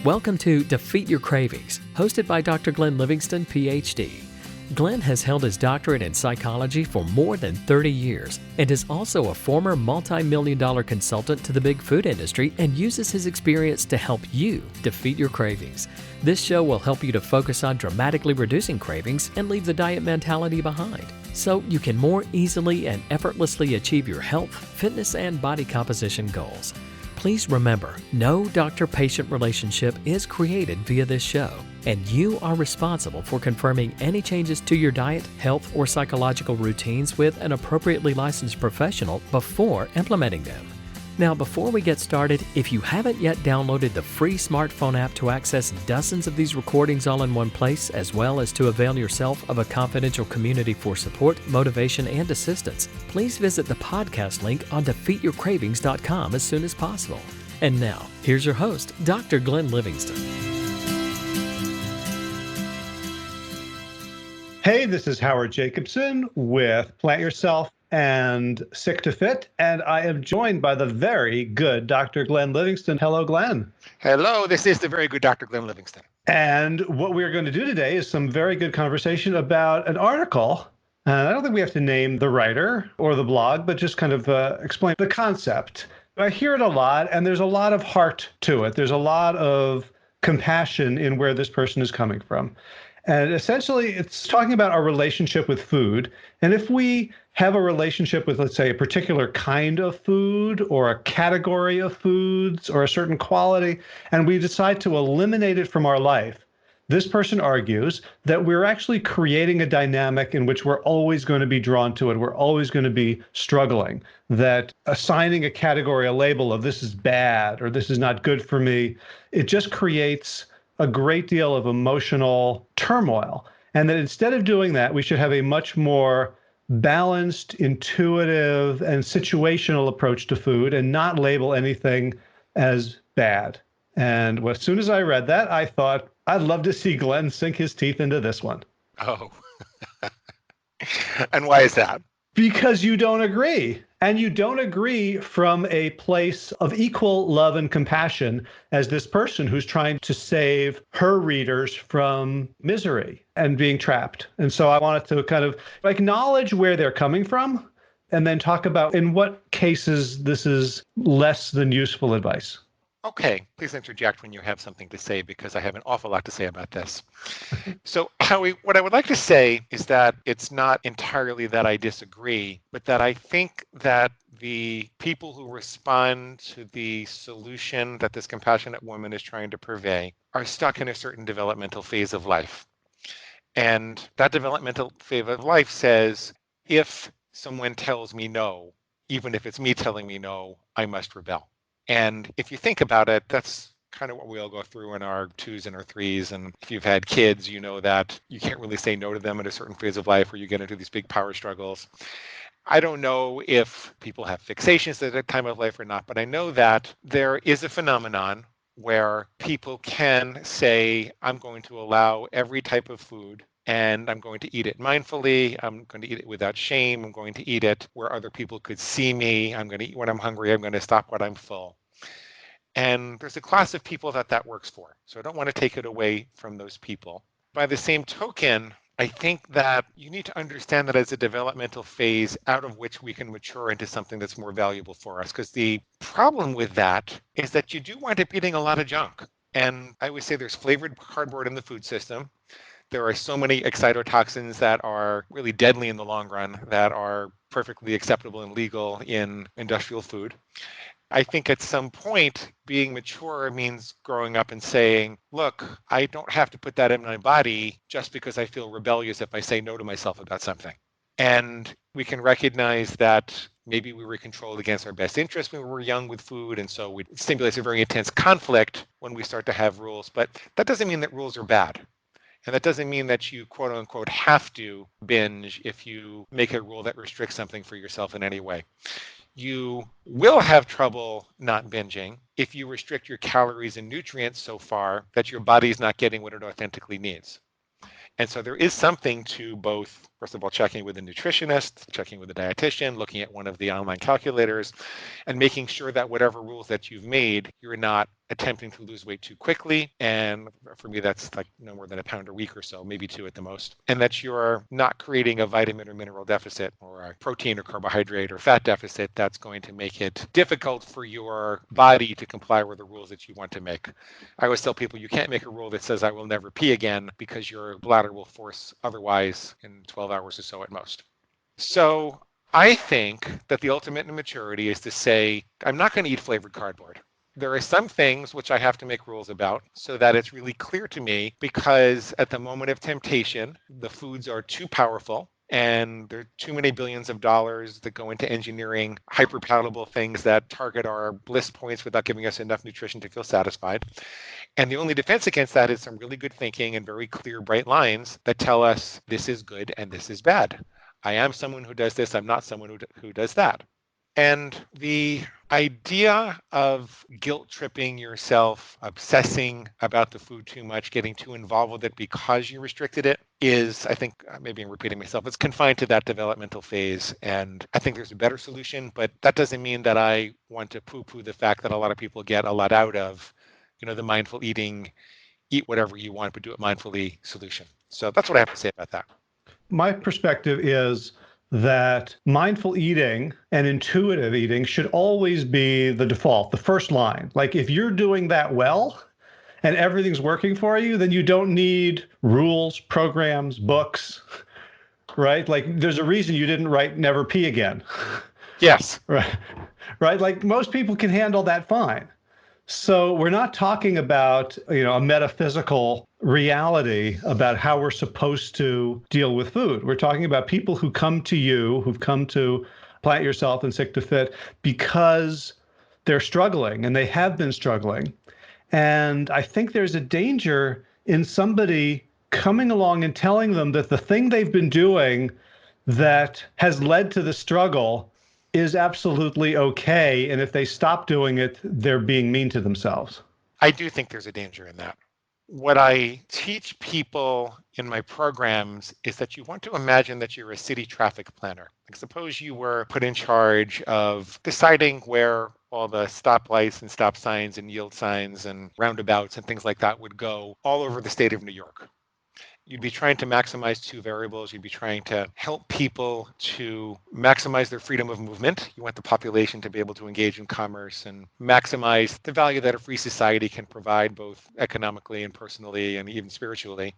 Welcome to Defeat Your Cravings, hosted by Dr. Glenn Livingston, PhD. Glenn has held his doctorate in psychology for more than 30 years and is also a former multi-million-dollar consultant to the big food industry and uses his experience to help you defeat your cravings. This show will help you to focus on dramatically reducing cravings and leave the diet mentality behind, so you can more easily and effortlessly achieve your health, fitness, and body composition goals. Please remember, no doctor-patient relationship is created via this show, and you are responsible for confirming any changes to your diet, health, or psychological routines with an appropriately licensed professional before implementing them. Now, before we get started, if you haven't yet downloaded the free smartphone app to access dozens of these recordings all in one place, as well as to avail yourself of a confidential community for support, motivation, and assistance, please visit the podcast link on defeatyourcravings.com as soon as possible. And now, here's your host, Dr. Glenn Livingston. Hey, this is Howard Jacobson with Plant Yourself and Sick to Fit, and I am joined by the very good Dr. Glenn Livingston. Hello, Glenn. Hello, this is the very good Dr. Glenn Livingston. And what we're going to do today is some very good conversation about an article. I don't think we have to name the writer or the blog, but just kind of explain the concept. I hear it a lot, and there's a lot of heart to it. There's a lot of compassion in where this person is coming from. And essentially, it's talking about our relationship with food. And if we have a relationship with, let's say, a particular kind of food or a category of foods or a certain quality, and we decide to eliminate it from our life, this person argues that we're actually creating a dynamic in which we're always going to be drawn to it. We're always going to be struggling, that assigning a category, a label of this is bad or this is not good for me, it just creates a great deal of emotional turmoil. And that instead of doing that, we should have a much more balanced, intuitive, and situational approach to food and not label anything as bad. And as soon as I read that, I thought, I'd love to see Glenn sink his teeth into this one. Oh, and why is that? Because you don't agree. And you don't agree from a place of equal love and compassion as this person who's trying to save her readers from misery and being trapped. And so I wanted to kind of acknowledge where they're coming from and then talk about in what cases this is less than useful advice. Okay, please interject when you have something to say, because I have an awful lot to say about this. So, Howie, what I would like to say is that it's not entirely that I disagree, but that I think that the people who respond to the solution that this compassionate woman is trying to purvey are stuck in a certain developmental phase of life. And that developmental phase of life says, if someone tells me no, even if it's me telling me no, I must rebel. And if you think about it, that's kind of what we all go through in our 2s and our 3s. And if you've had kids, you know that you can't really say no to them at a certain phase of life where you get into these big power struggles. I don't know if people have fixations at that time of life or not, but I know that there is a phenomenon where people can say, I'm going to allow every type of food and I'm going to eat it mindfully. I'm going to eat it without shame. I'm going to eat it where other people could see me. I'm going to eat when I'm hungry. I'm going to stop when I'm full. And there's a class of people that works for. So I don't want to take it away from those people. By the same token, I think that you need to understand that as a developmental phase out of which we can mature into something that's more valuable for us. Because the problem with that is that you do wind up eating a lot of junk. And I would say there's flavored cardboard in the food system. There are so many excitotoxins that are really deadly in the long run that are perfectly acceptable and legal in industrial food. I think at some point, being mature means growing up and saying, look, I don't have to put that in my body just because I feel rebellious if I say no to myself about something. And we can recognize that maybe we were controlled against our best interest when we were young with food, and so it stimulates a very intense conflict when we start to have rules. But that doesn't mean that rules are bad. And that doesn't mean that you, quote unquote, have to binge if you make a rule that restricts something for yourself in any way. You will have trouble not binging if you restrict your calories and nutrients so far that your body's not getting what it authentically needs. And so there is something to both, first of all, checking with a nutritionist, checking with a dietitian, looking at one of the online calculators, and making sure that whatever rules that you've made, you're not attempting to lose weight too quickly. And for me, that's like no more than a pound a week or so, maybe 2 at the most. And that you're not creating a vitamin or mineral deficit or a protein or carbohydrate or fat deficit that's going to make it difficult for your body to comply with the rules that you want to make. I always tell people you can't make a rule that says I will never pee again because your bladder will force otherwise in 12 hours or so at most. So I think that the ultimate in maturity is to say, I'm not going to eat flavored cardboard. There are some things which I have to make rules about so that it's really clear to me, because at the moment of temptation, the foods are too powerful and there are too many billions of dollars that go into engineering hyper palatable things that target our bliss points without giving us enough nutrition to feel satisfied. And the only defense against that is some really good thinking and very clear, bright lines that tell us this is good and this is bad. I am someone who does this. I'm not someone who does that. And the idea of guilt tripping yourself, obsessing about the food too much, getting too involved with it because you restricted it is, I think, maybe I'm repeating myself, it's confined to that developmental phase. And I think there's a better solution, but that doesn't mean that I want to poo-poo the fact that a lot of people get a lot out of, the mindful eating, eat whatever you want, but do it mindfully solution. So that's what I have to say about that. My perspective is that mindful eating and intuitive eating should always be the default, the first line. Like if you're doing that well and everything's working for you, then you don't need rules, programs, books, right? Like there's a reason you didn't write never pee again. Yes. Right. Right. Like most people can handle that fine. So we're not talking about, a metaphysical reality about how we're supposed to deal with food. We're talking about people who come to you, who've come to Plant Yourself and Sick to Fit because they're struggling and they have been struggling. And I think there's a danger in somebody coming along and telling them that the thing they've been doing that has led to the struggle is absolutely okay. And if they stop doing it, they're being mean to themselves. I do think there's a danger in that. What I teach people in my programs is that you want to imagine that you're a city traffic planner. Like suppose you were put in charge of deciding where all the stoplights and stop signs and yield signs and roundabouts and things like that would go all over the state of New York. You'd be trying to maximize 2 variables. You'd be trying to help people to maximize their freedom of movement. You want the population to be able to engage in commerce and maximize the value that a free society can provide, both economically and personally and even spiritually,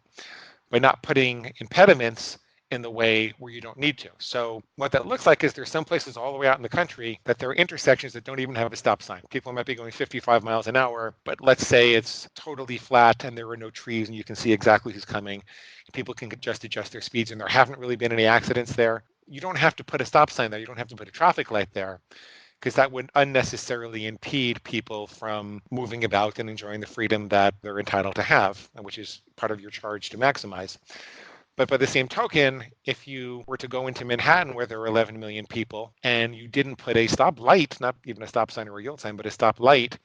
by not putting impediments in the way where you don't need to. So what that looks like is there's some places all the way out in the country that there are intersections that don't even have a stop sign. People might be going 55 miles an hour, but let's say it's totally flat and there are no trees and you can see exactly who's coming. People can just adjust their speeds and there haven't really been any accidents there. You don't have to put a stop sign there. You don't have to put a traffic light there, because that would unnecessarily impede people from moving about and enjoying the freedom that they're entitled to have, which is part of your charge to maximize. But by the same token, if you were to go into Manhattan where there are 11 million people and you didn't put a stop light, not even a stop sign or a yield sign, but a stop light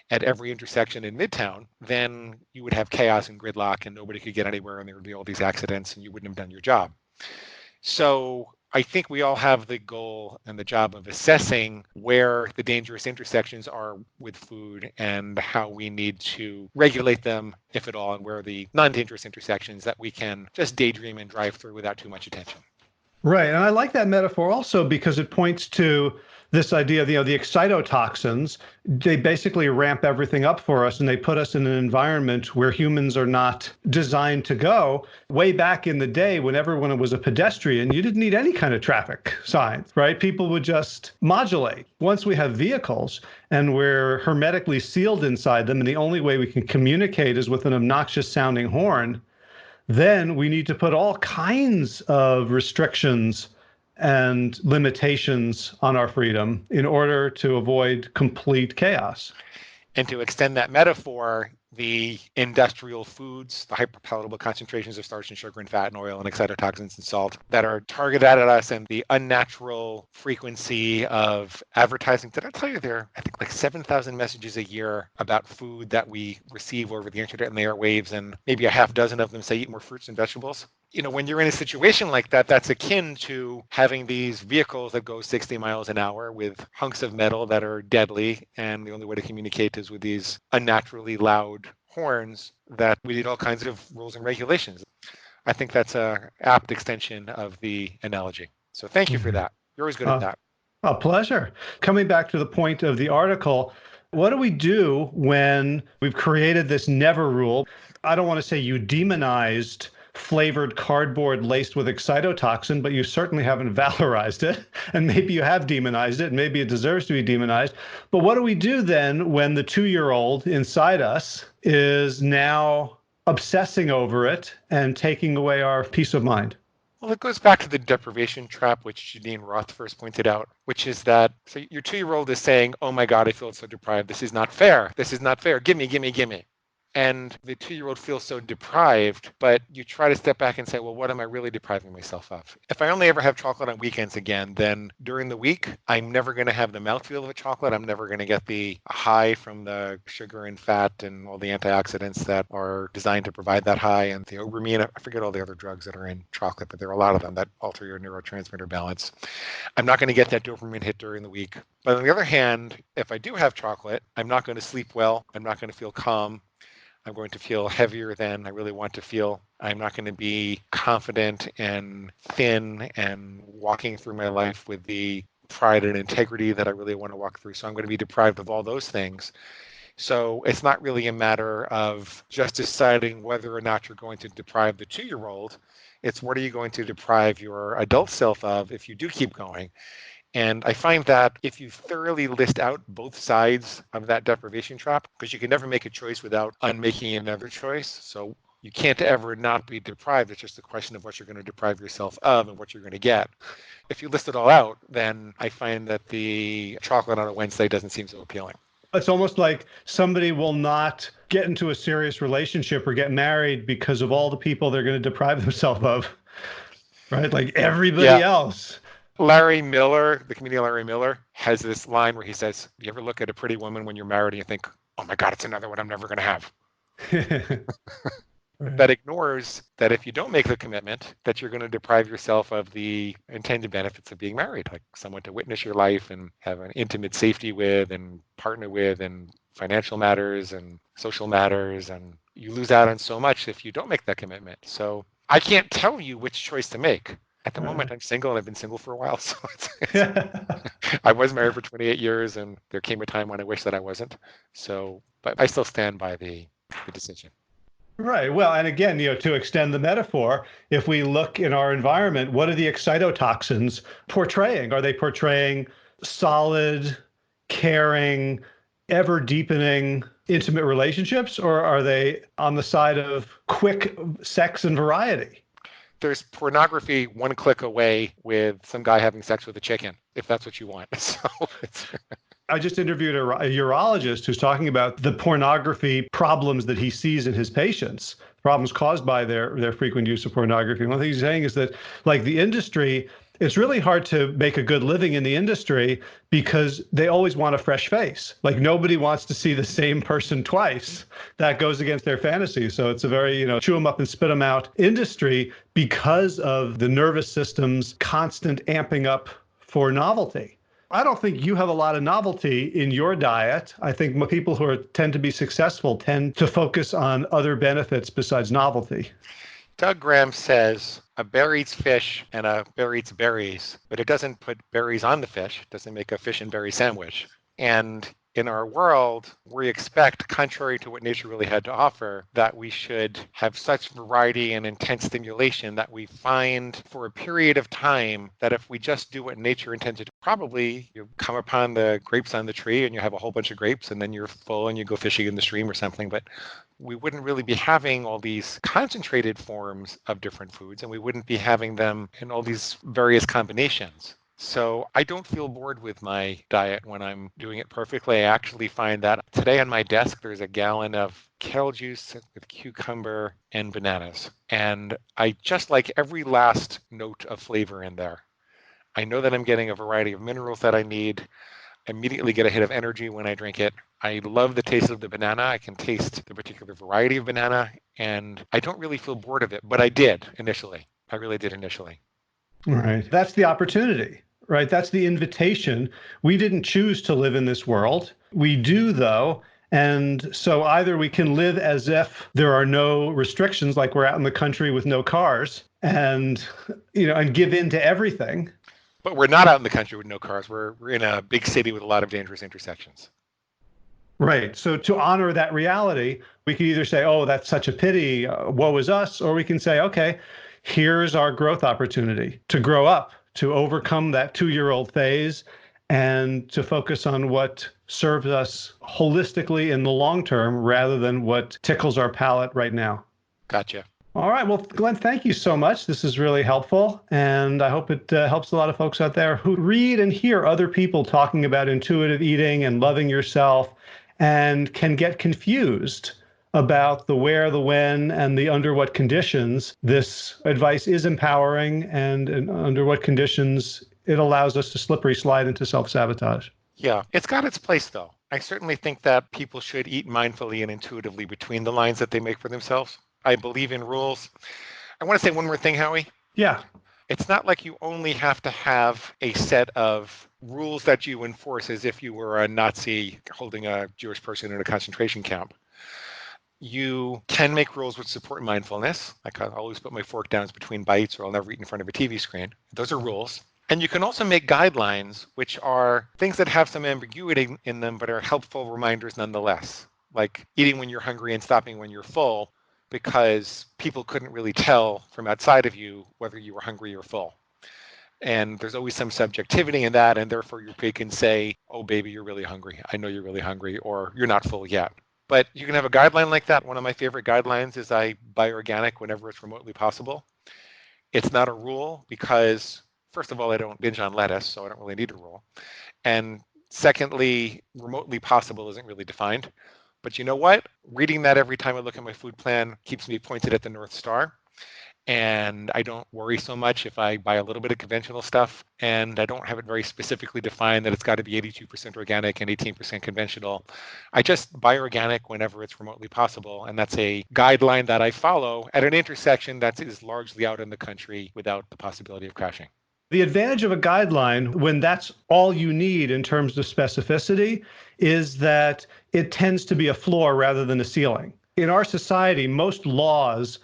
at every intersection in Midtown, then you would have chaos and gridlock and nobody could get anywhere and there would be all these accidents and you wouldn't have done your job. So I think we all have the goal and the job of assessing where the dangerous intersections are with food and how we need to regulate them, if at all, and where are the non-dangerous intersections that we can just daydream and drive through without too much attention. Right. And I like that metaphor also because it points to this idea of, the excitotoxins. They basically ramp everything up for us and they put us in an environment where humans are not designed to go. Way back in the day, when everyone was a pedestrian, you didn't need any kind of traffic signs, right? People would just modulate. Once we have vehicles and we're hermetically sealed inside them, and the only way we can communicate is with an obnoxious sounding horn, then we need to put all kinds of restrictions and limitations on our freedom in order to avoid complete chaos. And to extend that metaphor, the industrial foods, the hyperpalatable concentrations of starch and sugar and fat and oil and excitotoxins and salt that are targeted at us, and the unnatural frequency of advertising. Did I tell you there are, I think, like 7,000 messages a year about food that we receive over the internet and the airwaves, and maybe a half dozen of them say eat more fruits and vegetables? When you're in a situation like that, that's akin to having these vehicles that go 60 miles an hour with hunks of metal that are deadly, and the only way to communicate is with these unnaturally loud horns that we need all kinds of rules and regulations. I think that's a apt extension of the analogy. So thank you for that. You're always good at that. A pleasure. Coming back to the point of the article, what do we do when we've created this never rule? I don't want to say you demonized flavored cardboard laced with excitotoxin, but you certainly haven't valorized it. And maybe you have demonized it, and maybe it deserves to be demonized. But what do we do then when the 2-year-old inside us is now obsessing over it and taking away our peace of mind? Well, it goes back to the deprivation trap, which Janine Roth first pointed out, which is that so your 2-year-old is saying, oh my God, I feel so deprived. This is not fair. This is not fair. Gimme, gimme, gimme. And the 2-year-old feels so deprived, but you try to step back and say, well, what am I really depriving myself of? If I only ever have chocolate on weekends again, then during the week, I'm never going to have the mouthfeel of a chocolate. I'm never going to get the high from the sugar and fat and all the antioxidants that are designed to provide that high, and the obermine. I forget all the other drugs that are in chocolate, but there are a lot of them that alter your neurotransmitter balance. I'm not going to get that dopamine hit during the week. But on the other hand, if I do have chocolate, I'm not going to sleep well. I'm not going to feel calm. I'm going to feel heavier than I really want to feel. I'm not going to be confident and thin and walking through my life with the pride and integrity that I really want to walk through. So I'm going to be deprived of all those things. So it's not really a matter of just deciding whether or not you're going to deprive the 2-year-old. It's what are you going to deprive your adult self of if you do keep going? And I find that if you thoroughly list out both sides of that deprivation trap, because you can never make a choice without unmaking another choice. So you can't ever not be deprived. It's just a question of what you're going to deprive yourself of and what you're going to get. If you list it all out, then I find that the chocolate on a Wednesday doesn't seem so appealing. It's almost like somebody will not get into a serious relationship or get married because of all the people they're going to deprive themselves of, right? Like everybody else. Larry Miller, the comedian Larry Miller, has this line where he says, you ever look at a pretty woman when you're married and you think, oh my God, it's another one I'm never going to have. That ignores that if you don't make the commitment, that you're going to deprive yourself of the intended benefits of being married, like someone to witness your life and have an intimate safety with and partner with, and financial matters and social matters. And you lose out on so much if you don't make that commitment. So I can't tell you which choice to make. At the moment, I'm single, and I've been single for a while. So I was married for 28 years, and there came a time when I wish that I wasn't. So, but I still stand by the decision. Right. Well, and again, to extend the metaphor, if we look in our environment, what are the excitotoxins portraying? Are they portraying solid, caring, ever deepening, intimate relationships, or are they on the side of quick sex and variety? There's pornography one click away with some guy having sex with a chicken, if that's what you want. So I just interviewed a urologist who's talking about the pornography problems that he sees in his patients, problems caused by their frequent use of pornography. One thing he's saying is that, like the industry, it's really hard to make a good living in the industry because they always want a fresh face. Like nobody wants to see the same person twice. That goes against their fantasy. So it's a very, chew them up and spit them out industry because of the nervous system's constant amping up for novelty. I don't think you have a lot of novelty in your diet. I think people who tend to be successful tend to focus on other benefits besides novelty. Doug Graham says a bear eats fish and a bear eats berries, but it doesn't put berries on the fish. It doesn't make a fish and berry sandwich. And in our world, we expect, contrary to what nature really had to offer, that we should have such variety and intense stimulation that we find for a period of time that if we just do what nature intended, probably you come upon the grapes on the tree and you have a whole bunch of grapes and then you're full and you go fishing in the stream or something. But we wouldn't really be having all these concentrated forms of different foods, and we wouldn't be having them in all these various combinations. So I don't feel bored with my diet when I'm doing it perfectly. I actually find that today on my desk, there's a gallon of kale juice with cucumber and bananas. And I just like every last note of flavor in there. I know that I'm getting a variety of minerals that I need. I immediately get a hit of energy when I drink it. I love the taste of the banana. I can taste the particular variety of banana, and I don't really feel bored of it, but I did initially. I really did initially. Right. That's the opportunity, right? That's the invitation. We didn't choose to live in this world. We do, though. And so either we can live as if there are no restrictions, like we're out in the country with no cars, and and give in to everything. But we're not out in the country with no cars. We're in a big city with a lot of dangerous intersections. Right. So to honor that reality, we can either say, oh, that's such a pity, woe is us, or we can say, okay, here's our growth opportunity to grow up, to overcome that 2-year-old phase, and to focus on what serves us holistically in the long term rather than what tickles our palate right now. Gotcha. All right. Well, Glenn, thank you so much. This is really helpful. And I hope it helps a lot of folks out there who read and hear other people talking about intuitive eating and loving yourself and can get confused about the where, the when, and the under what conditions this advice is empowering and under what conditions it allows us to slippery slide into self-sabotage. Yeah, it's got its place, though. I certainly think that people should eat mindfully and intuitively between the lines that they make for themselves. I believe in rules. I want to say one more thing, Howie. Yeah. It's not like you only have to have a set of rules that you enforce as if you were a Nazi holding a Jewish person in a concentration camp. You can make rules which support mindfulness. Like I'll always put my fork down between bites, or I'll never eat in front of a TV screen. Those are rules. And you can also make guidelines, which are things that have some ambiguity in them, but are helpful reminders nonetheless. Like eating when you're hungry and stopping when you're full, because people couldn't really tell from outside of you whether you were hungry or full. And there's always some subjectivity in that, and therefore your pig can say, oh, baby, you're really hungry. I know you're really hungry, or you're not full yet. But you can have a guideline like that. One of my favorite guidelines is I buy organic whenever it's remotely possible. It's not a rule because, first of all, I don't binge on lettuce, so I don't really need a rule. And secondly, remotely possible isn't really defined. But you know what? Reading that every time I look at my food plan keeps me pointed at the North Star. And I don't worry so much if I buy a little bit of conventional stuff, and I don't have it very specifically defined that it's got to be 82% organic and 18% conventional. I just buy organic whenever it's remotely possible. And that's a guideline that I follow at an intersection that is largely out in the country without the possibility of crashing. The advantage of a guideline, when that's all you need in terms of specificity, is that it tends to be a floor rather than a ceiling. In our society, most laws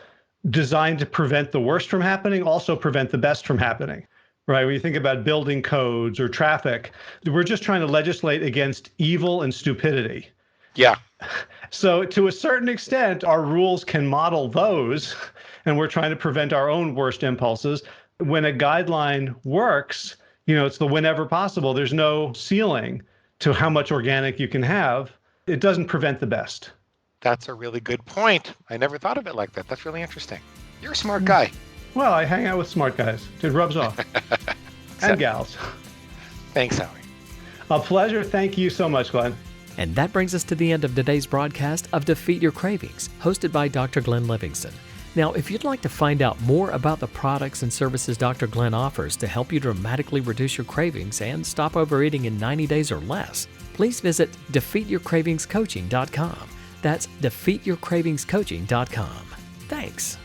designed to prevent the worst from happening also prevent the best from happening, right? When you think about building codes or traffic, we're just trying to legislate against evil and stupidity. Yeah. So to a certain extent, our rules can model those, and we're trying to prevent our own worst impulses. When a guideline works, it's the whenever possible. There's no ceiling to how much organic you can have. It doesn't prevent the best. That's a really good point. I never thought of it like that. That's really interesting. You're a smart guy. Well, I hang out with smart guys. It rubs off. And gals. Thanks, Howie. A pleasure. Thank you so much, Glenn. And that brings us to the end of today's broadcast of Defeat Your Cravings, hosted by Dr. Glenn Livingston. Now, if you'd like to find out more about the products and services Dr. Glenn offers to help you dramatically reduce your cravings and stop overeating in 90 days or less, please visit defeatyourcravingscoaching.com. That's defeatyourcravingscoaching.com. Thanks.